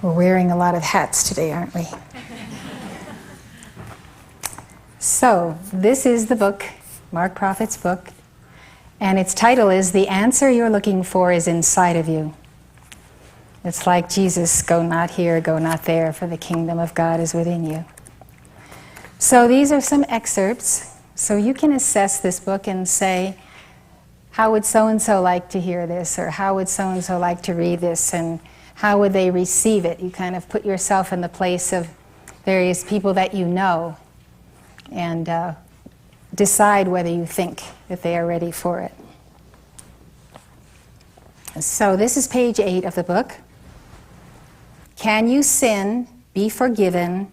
We're wearing a lot of hats today, aren't we? So, this is the book, Mark Prophet's book, and its title is The Answer You're Looking For is Inside of You. It's like Jesus, go not here, go not there, for the kingdom of God is within you. So these are some excerpts, so you can assess this book and say, how would so-and-so like to hear this, or how would so-and-so like to read this, and how would they receive it? You kind of put yourself in the place of various people that you know and decide whether you think that they are ready for it. So this is page 8 of the book. Can you sin, be forgiven,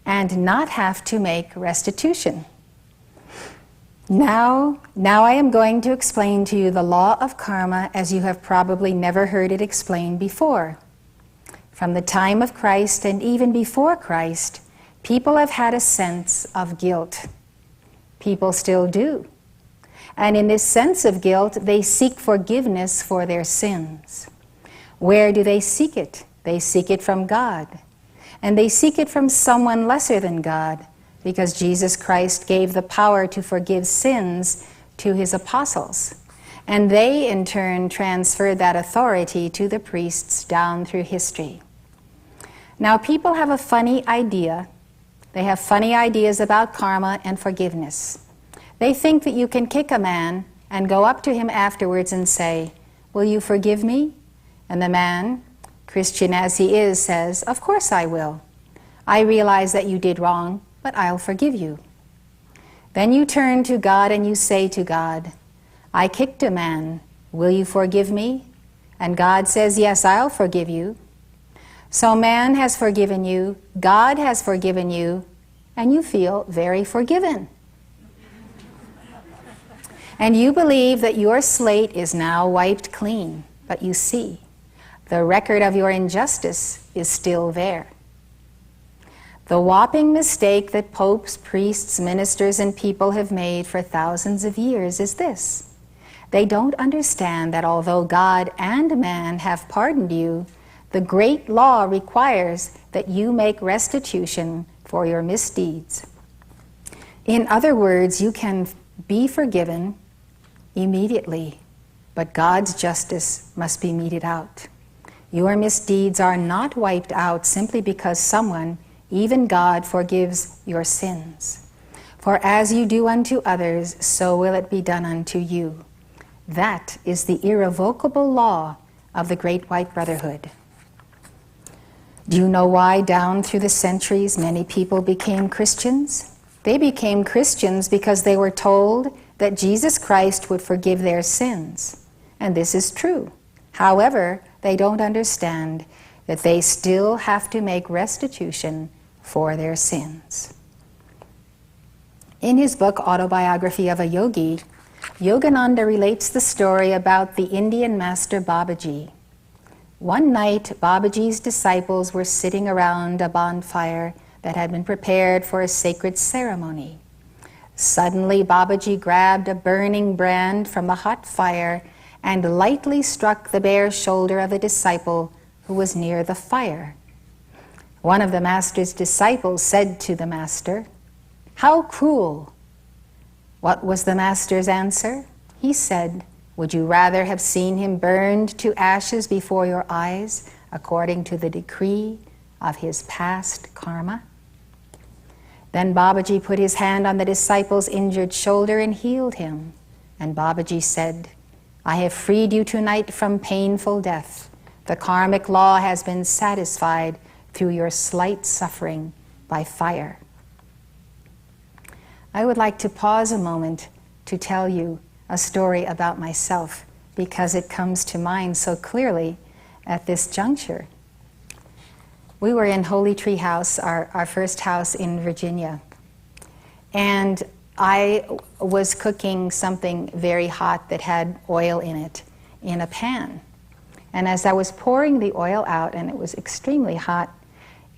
and not have to make restitution? Now I am going to explain to you the law of karma as you have probably never heard it explained before. From the time of Christ and even before Christ, people have had a sense of guilt. People still do. And in this sense of guilt, they seek forgiveness for their sins. Where do they seek it? They seek it from God. And they seek it from someone lesser than God, because Jesus Christ gave the power to forgive sins to his apostles. And they, in turn, transferred that authority to the priests down through history. Now, people have a funny idea. They have funny ideas about karma and forgiveness. They think that you can kick a man and go up to him afterwards and say, "Will you forgive me?" And the man, Christian as he is, says, "Of course I will. I realize that you did wrong, but I'll forgive you." Then you turn to God and you say to God, "I kicked a man. Will you forgive me?" And God says, "Yes, I'll forgive you." So man has forgiven you, God has forgiven you, and you feel very forgiven. And you believe that your slate is now wiped clean, but you see, the record of your injustice is still there. The whopping mistake that popes, priests, ministers, and people have made for thousands of years is this. They don't understand that although God and man have pardoned you, the great law requires that you make restitution for your misdeeds. In other words, you can be forgiven immediately, but God's justice must be meted out. Your misdeeds are not wiped out simply because someone, even God, forgives your sins. For as you do unto others, so will it be done unto you. That is the irrevocable law of the Great White Brotherhood. Do you know why down through the centuries many people became Christians? They became Christians because they were told that Jesus Christ would forgive their sins. And this is true. However, they don't understand that they still have to make restitution for their sins. In his book, Autobiography of a Yogi, Yogananda relates the story about the Indian master Babaji. One night, Babaji's disciples were sitting around a bonfire that had been prepared for a sacred ceremony. Suddenly, Babaji grabbed a burning brand from the hot fire and lightly struck the bare shoulder of a disciple who was near the fire. One of the master's disciples said to the master, "How cruel!" What was the master's answer? He said, "Would you rather have seen him burned to ashes before your eyes according to the decree of his past karma?" Then Babaji put his hand on the disciple's injured shoulder and healed him. And Babaji said, "I have freed you tonight from painful death. The karmic law has been satisfied through your slight suffering by fire." I would like to pause a moment to tell you a story about myself because it comes to mind so clearly at this juncture. We were in Holy Tree House, our first house in Virginia, and I was cooking something very hot that had oil in it in a pan. And as I was pouring the oil out, and it was extremely hot,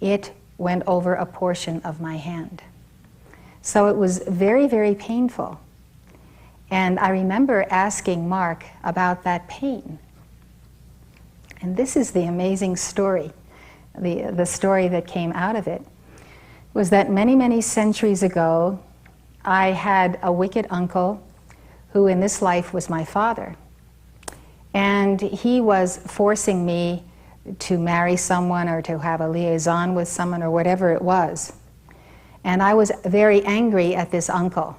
it went over a portion of my hand. So it was very, very painful. And I remember asking Mark about that pain. And this is the amazing story. the story that came out of it was that many, many centuries ago, I had a wicked uncle who in this life was my father. And he was forcing me to marry someone or to have a liaison with someone or whatever it was. And I was very angry at this uncle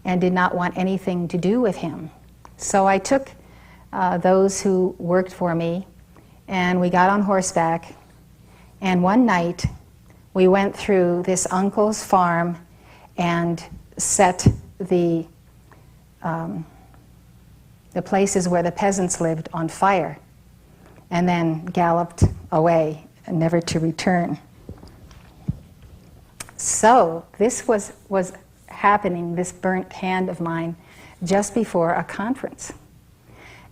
and did not want anything to do with him. So I took those who worked for me and we got on horseback, and one night we went through this uncle's farm and set the places where the peasants lived on fire, and then galloped away, never to return. So this was happening, this burnt hand of mine, just before a conference.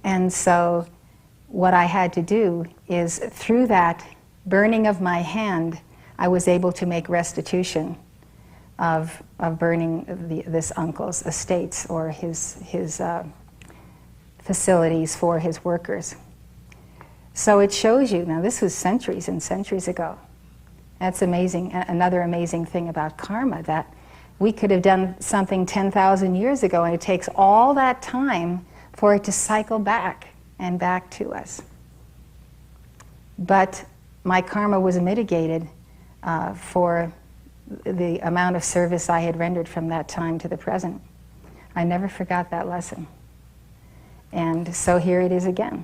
And so what I had to do is, through that burning of my hand, I was able to make restitution of burning this uncle's estates or his facilities for his workers. So it shows you, now this was centuries and centuries ago. That's amazing. Another amazing thing about karma, that we could have done something 10,000 years ago, and it takes all that time for it to cycle back and back to us. But my karma was mitigated for the amount of service I had rendered from that time to the present. I never forgot that lesson. And so here it is again.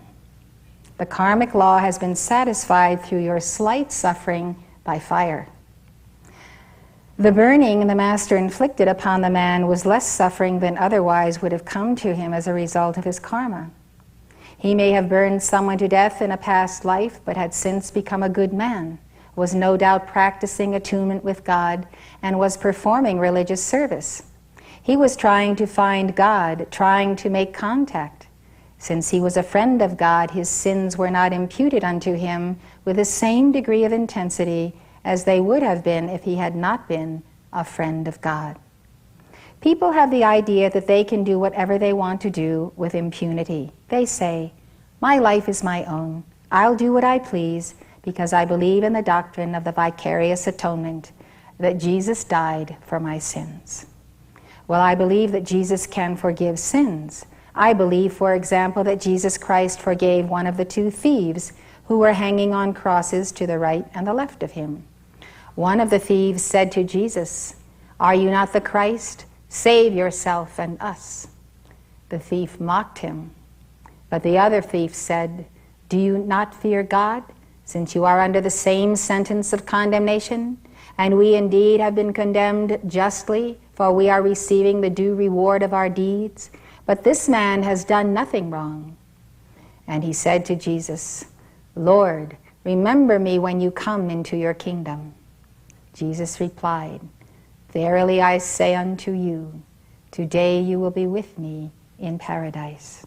The karmic law has been satisfied through your slight suffering by fire. The burning the master inflicted upon the man was less suffering than otherwise would have come to him as a result of his karma. He may have burned someone to death in a past life, but had since become a good man, was no doubt practicing attunement with God, and was performing religious service. He was trying to find God, trying to make contact. Since he was a friend of God, his sins were not imputed unto him with the same degree of intensity as they would have been if he had not been a friend of God. People have the idea that they can do whatever they want to do with impunity. They say, "My life is my own. I'll do what I please because I believe in the doctrine of the vicarious atonement, that Jesus died for my sins." Well, I believe that Jesus can forgive sins. I believe, for example, that Jesus Christ forgave one of the two thieves who were hanging on crosses to the right and the left of him. One of the thieves said to Jesus, "Are you not the Christ? Save yourself and us." The thief mocked him. But the other thief said, "Do you not fear God, since you are under the same sentence of condemnation? And we indeed have been condemned justly, for we are receiving the due reward of our deeds. But this man has done nothing wrong." And he said to Jesus, "Lord, remember me when you come into your kingdom." Jesus replied, "Verily I say unto you, today you will be with me in paradise."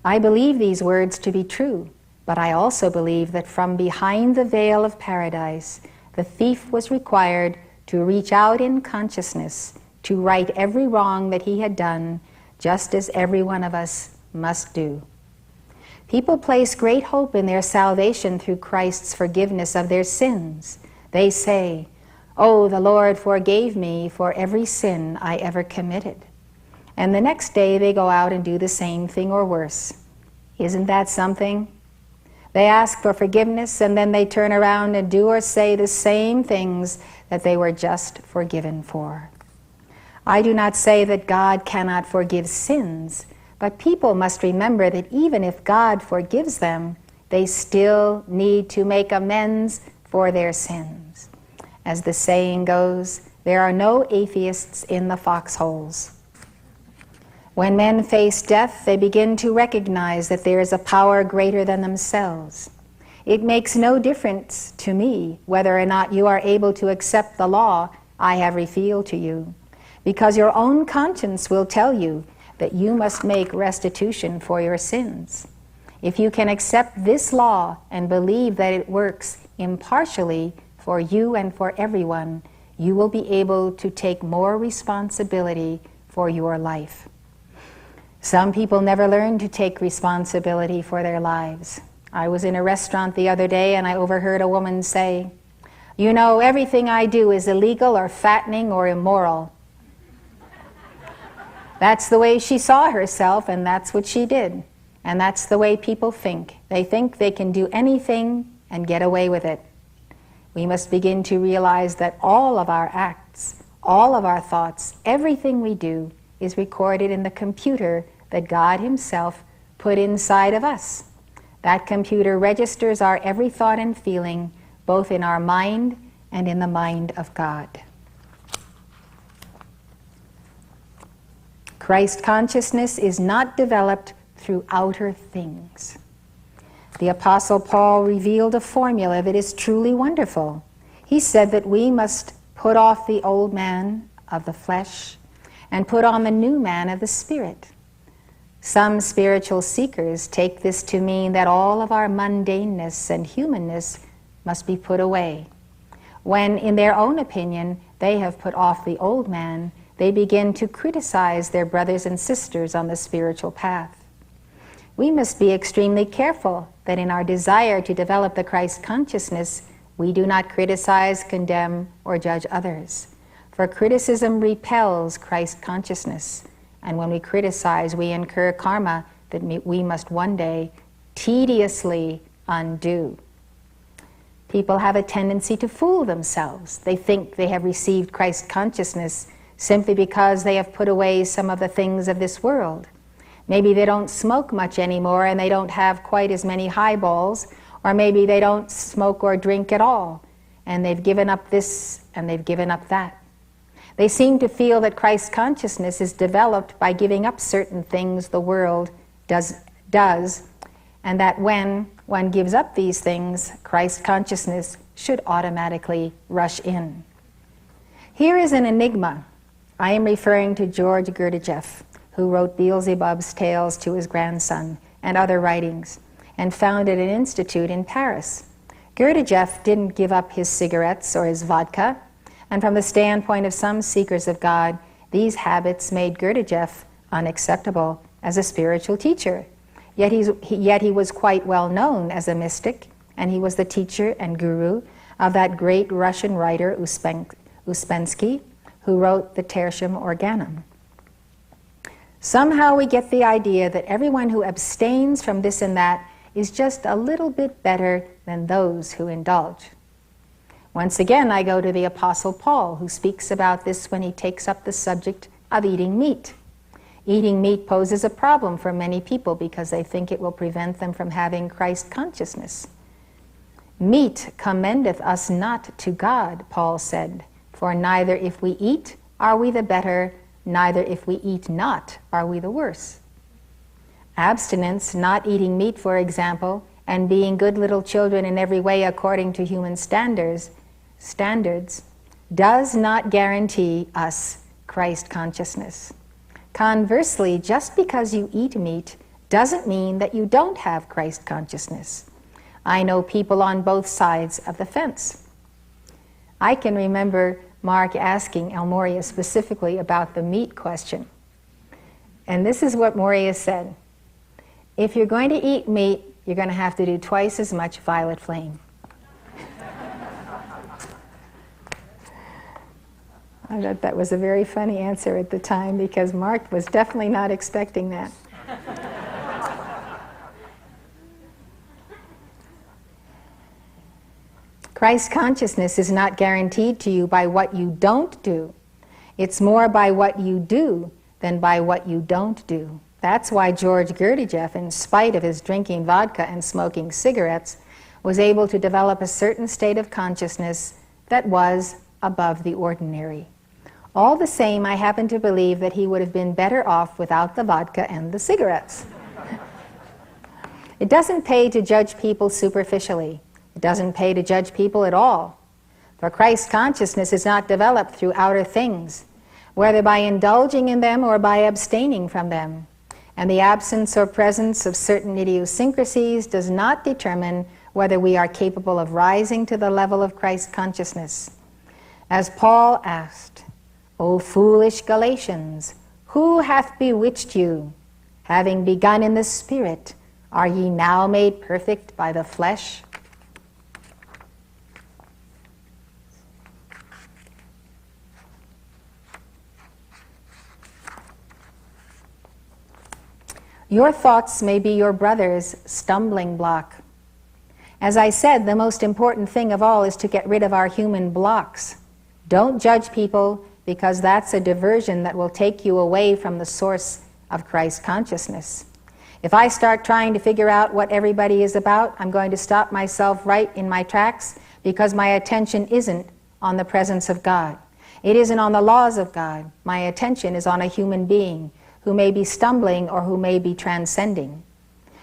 I believe these words to be true, but I also believe that from behind the veil of paradise, the thief was required to reach out in consciousness to right every wrong that he had done, just as every one of us must do. People place great hope in their salvation through Christ's forgiveness of their sins. They say, "Oh, the Lord forgave me for every sin I ever committed." And the next day they go out and do the same thing or worse. Isn't that something? They ask for forgiveness and then they turn around and do or say the same things that they were just forgiven for. I do not say that God cannot forgive sins, but people must remember that even if God forgives them, they still need to make amends for their sins. As the saying goes, there are no atheists in the foxholes. When men face death, they begin to recognize that there is a power greater than themselves. It makes no difference to me whether or not you are able to accept the law I have revealed to you, because your own conscience will tell you that you must make restitution for your sins. If you can accept this law and believe that it works impartially for you and for everyone, you will be able to take more responsibility for your life. Some people never learn to take responsibility for their lives. I was in a restaurant the other day and I overheard a woman say, "You know, everything I do is illegal or fattening or immoral." That's the way she saw herself, and that's what she did. And that's the way people think. They think they can do anything and get away with it. We must begin to realize that all of our acts, all of our thoughts, everything we do is recorded in the computer that God Himself put inside of us. That computer registers our every thought and feeling, both in our mind and in the mind of God. Christ consciousness is not developed through outer things. The Apostle Paul revealed a formula that is truly wonderful. He said that we must put off the old man of the flesh and put on the new man of the Spirit. Some spiritual seekers take this to mean that all of our mundaneness and humanness must be put away. When, in their own opinion, they have put off the old man, they begin to criticize their brothers and sisters on the spiritual path. We must be extremely careful that in our desire to develop the Christ consciousness, we do not criticize, condemn, or judge others. For criticism repels Christ consciousness, and when we criticize, we incur karma that we must one day tediously undo. People have a tendency to fool themselves. They think they have received Christ consciousness simply because they have put away some of the things of this world. Maybe they don't smoke much anymore and they don't have quite as many highballs, or maybe they don't smoke or drink at all, and they've given up this and they've given up that. They seem to feel that Christ consciousness is developed by giving up certain things the world does, and that when one gives up these things, Christ consciousness should automatically rush in. Here is an enigma. I am referring to George Gurdjieff, who wrote Beelzebub's Tales to his grandson and other writings, and founded an institute in Paris. Gurdjieff didn't give up his cigarettes or his vodka, and from the standpoint of some seekers of God, these habits made Gurdjieff unacceptable as a spiritual teacher. Yet he was quite well known as a mystic, and he was the teacher and guru of that great Russian writer Uspensky, who wrote the Tertium Organum. Somehow we get the idea that everyone who abstains from this and that is just a little bit better than those who indulge. Once again, I go to the Apostle Paul, who speaks about this when he takes up the subject of eating meat. Eating meat poses a problem for many people because they think it will prevent them from having Christ consciousness. Meat commendeth us not to God, Paul said, for neither if we eat are we the better, neither if we eat not are we the worse. Abstinence, not eating meat, for example, and being good little children in every way according to human standards, does not guarantee us Christ consciousness. Conversely, just because you eat meat doesn't mean that you don't have Christ consciousness. I know people on both sides of the fence. I can remember Mark asking Elmoria specifically about the meat question. And this is what Moria said: if you're going to eat meat, you're going to have to do twice as much violet flame. I thought that was a very funny answer at the time, because Mark was definitely not expecting that. Christ consciousness is not guaranteed to you by what you don't do. It's more by what you do than by what you don't do. That's why George Gurdjieff, in spite of his drinking vodka and smoking cigarettes, was able to develop a certain state of consciousness that was above the ordinary. All the same, I happen to believe that he would have been better off without the vodka and the cigarettes. It doesn't pay to judge people superficially. It doesn't pay to judge people at all. For Christ consciousness is not developed through outer things, whether by indulging in them or by abstaining from them. And the absence or presence of certain idiosyncrasies does not determine whether we are capable of rising to the level of Christ consciousness. As Paul asked, "O foolish Galatians, who hath bewitched you? Having begun in the Spirit, Are ye now made perfect by the flesh? Your thoughts may be your brother's stumbling block. As I said, the most important thing of all is to get rid of our human blocks. Don't judge people, because that's a diversion that will take you away from the source of Christ consciousness. If I start trying to figure out what everybody is about, I'm going to stop myself right in my tracks, because my attention isn't on the presence of God. It isn't on the laws of God. My attention is on a human being who may be stumbling or who may be transcending.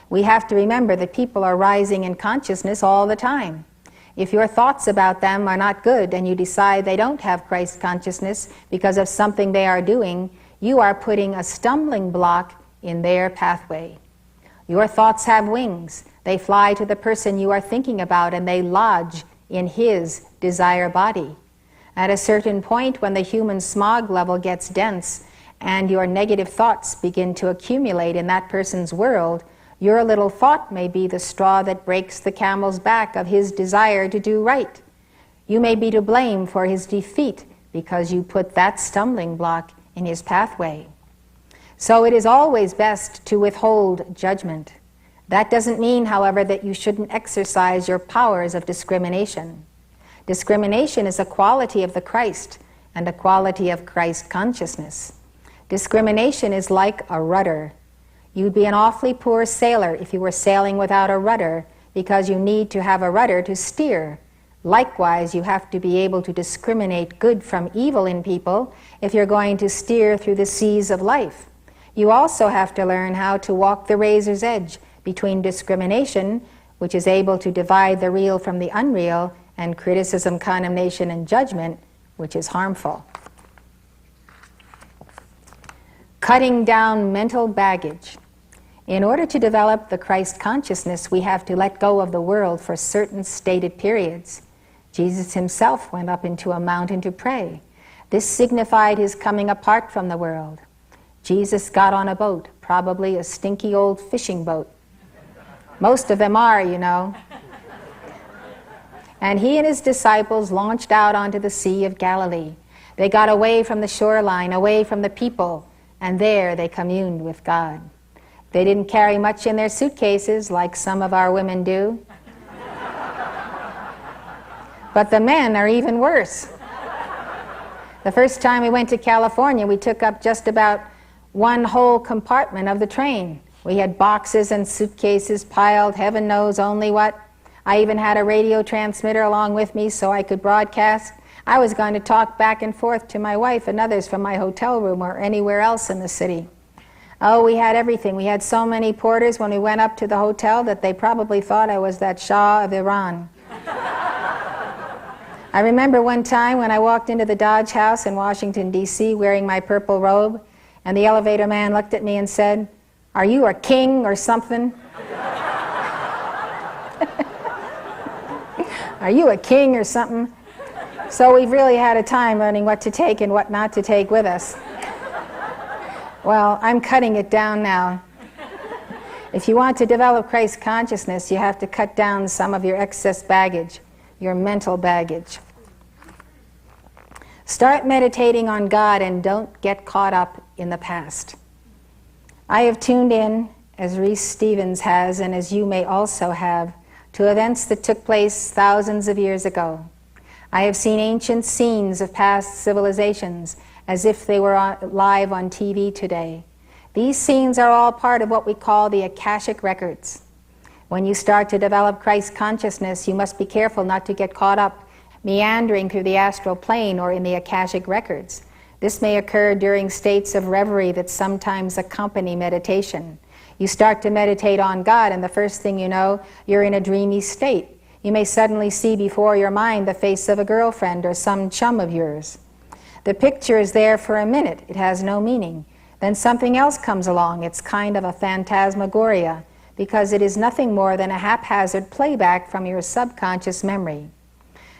We have to remember that people are rising in consciousness all the time. If your thoughts about them are not good and you decide they don't have Christ consciousness because of something they are doing, you are putting a stumbling block in their pathway. Your thoughts have wings. They fly to the person you are thinking about and they lodge in his desire body. At a certain point, when the human smog level gets dense and your negative thoughts begin to accumulate in that person's world, your little thought may be the straw that breaks the camel's back of his desire to do right. You may be to blame for his defeat because you put that stumbling block in his pathway. So it is always best to withhold judgment. That doesn't mean, however, that you shouldn't exercise your powers of discrimination. Discrimination is a quality of the Christ and a quality of Christ consciousness. Discrimination is like a rudder. You'd be an awfully poor sailor if you were sailing without a rudder, because you need to have a rudder to steer. Likewise, you have to be able to discriminate good from evil in people if you're going to steer through the seas of life. You also have to learn how to walk the razor's edge between discrimination, which is able to divide the real from the unreal, and criticism, condemnation, and judgment, which is harmful. Cutting down mental baggage. In order to develop the Christ consciousness, we have to let go of the world for certain stated periods. Jesus himself went up into a mountain to pray. This signified his coming apart from the world. Jesus got on a boat, probably a stinky old fishing boat. Most of them are, you know. And he and his disciples launched out onto the Sea of Galilee. They got away from the shoreline, away from the people, and there they communed with God. They didn't carry much in their suitcases like some of our women do. But the men are even worse. The first time we went to California, we took up just about one whole compartment of the train. We had boxes and suitcases piled, heaven knows only what. I even had a radio transmitter along with me so I could broadcast. I was going to talk back and forth to my wife and others from my hotel room or anywhere else in the city. Oh, we had everything. We had so many porters when we went up to the hotel that they probably thought I was that Shah of Iran. I remember one time when I walked into the Dodge House in Washington, D.C. wearing my purple robe, and the elevator man looked at me and said, "Are you a king or something?" Are you a king or something? So we've really had a time learning what to take and what not to take with us. Well, I'm cutting it down now. If you want to develop Christ consciousness, you have to cut down some of your excess baggage, your mental baggage. Start meditating on God and don't get caught up in the past. I have tuned in, as Reese Stevens has, and as you may also have, to events that took place thousands of years ago. I have seen ancient scenes of past civilizations as if they were live on TV today. These scenes are all part of what we call the Akashic records. When you start to develop Christ consciousness, you must be careful not to get caught up meandering through the astral plane or in the Akashic records. This may occur during states of reverie that sometimes accompany meditation. You start to meditate on God, and the first thing you know, you're in a dreamy state. You may suddenly see before your mind the face of a girlfriend or some chum of yours. The picture is there for a minute. It has no meaning. Then something else comes along. It's kind of a phantasmagoria, because it is nothing more than a haphazard playback from your subconscious memory.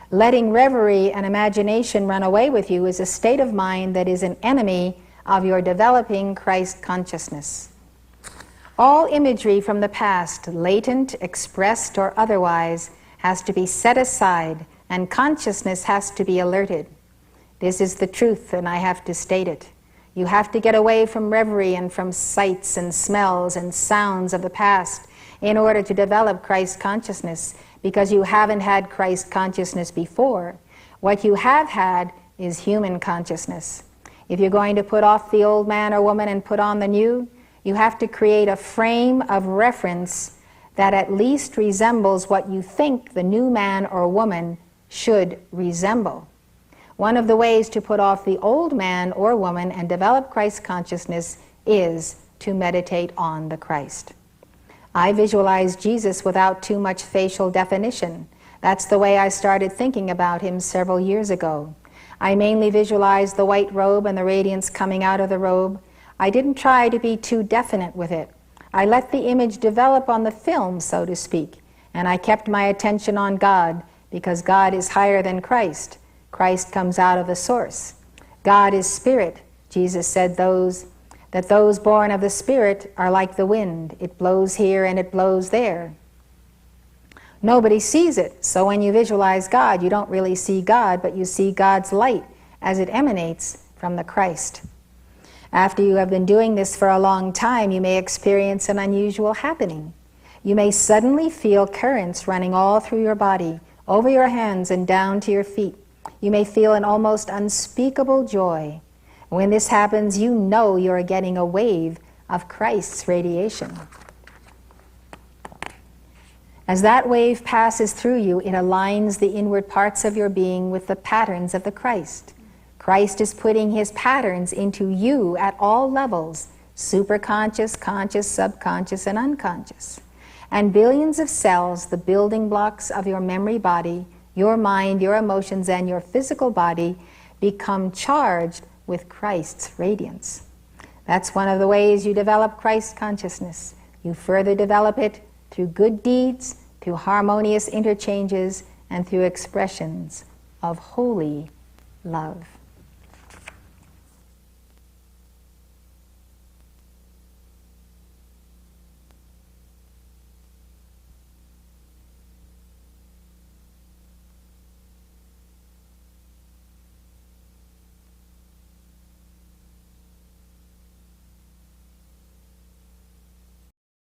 Letting reverie and imagination run away with you is a state of mind that is an enemy of your developing Christ consciousness. All imagery from the past, latent, expressed, or otherwise, has to be set aside, and consciousness has to be alerted. This is the truth, and I have to state it. You have to get away from reverie and from sights and smells and sounds of the past in order to develop Christ consciousness, because you haven't had Christ consciousness before. What you have had is human consciousness. If you're going to put off the old man or woman and put on the new, you have to create a frame of reference that at least resembles what you think the new man or woman should resemble. One of the ways to put off the old man or woman and develop Christ consciousness is to meditate on the Christ. I visualize Jesus without too much facial definition. That's the way I started thinking about him several years ago. I mainly visualized the white robe and the radiance coming out of the robe. I didn't try to be too definite with it. I let the image develop on the film, so to speak, and I kept my attention on God, because God is higher than Christ. Christ comes out of the source. God is spirit. Jesus said that those born of the Spirit are like the wind. It blows here and it blows there. Nobody sees it, so when you visualize God, you don't really see God, but you see God's light as it emanates from the Christ. After you have been doing this for a long time, you may experience an unusual happening. You may suddenly feel currents running all through your body, over your hands and down to your feet. You may feel an almost unspeakable joy. When this happens, you know you are getting a wave of Christ's radiation. As that wave passes through you, it aligns the inward parts of your being with the patterns of the Christ. Christ is putting his patterns into you at all levels, superconscious, conscious, subconscious, and unconscious. And billions of cells, the building blocks of your memory body, your mind, your emotions, and your physical body, become charged with Christ's radiance. That's one of the ways you develop Christ consciousness. You further develop it through good deeds, through harmonious interchanges, and through expressions of holy love.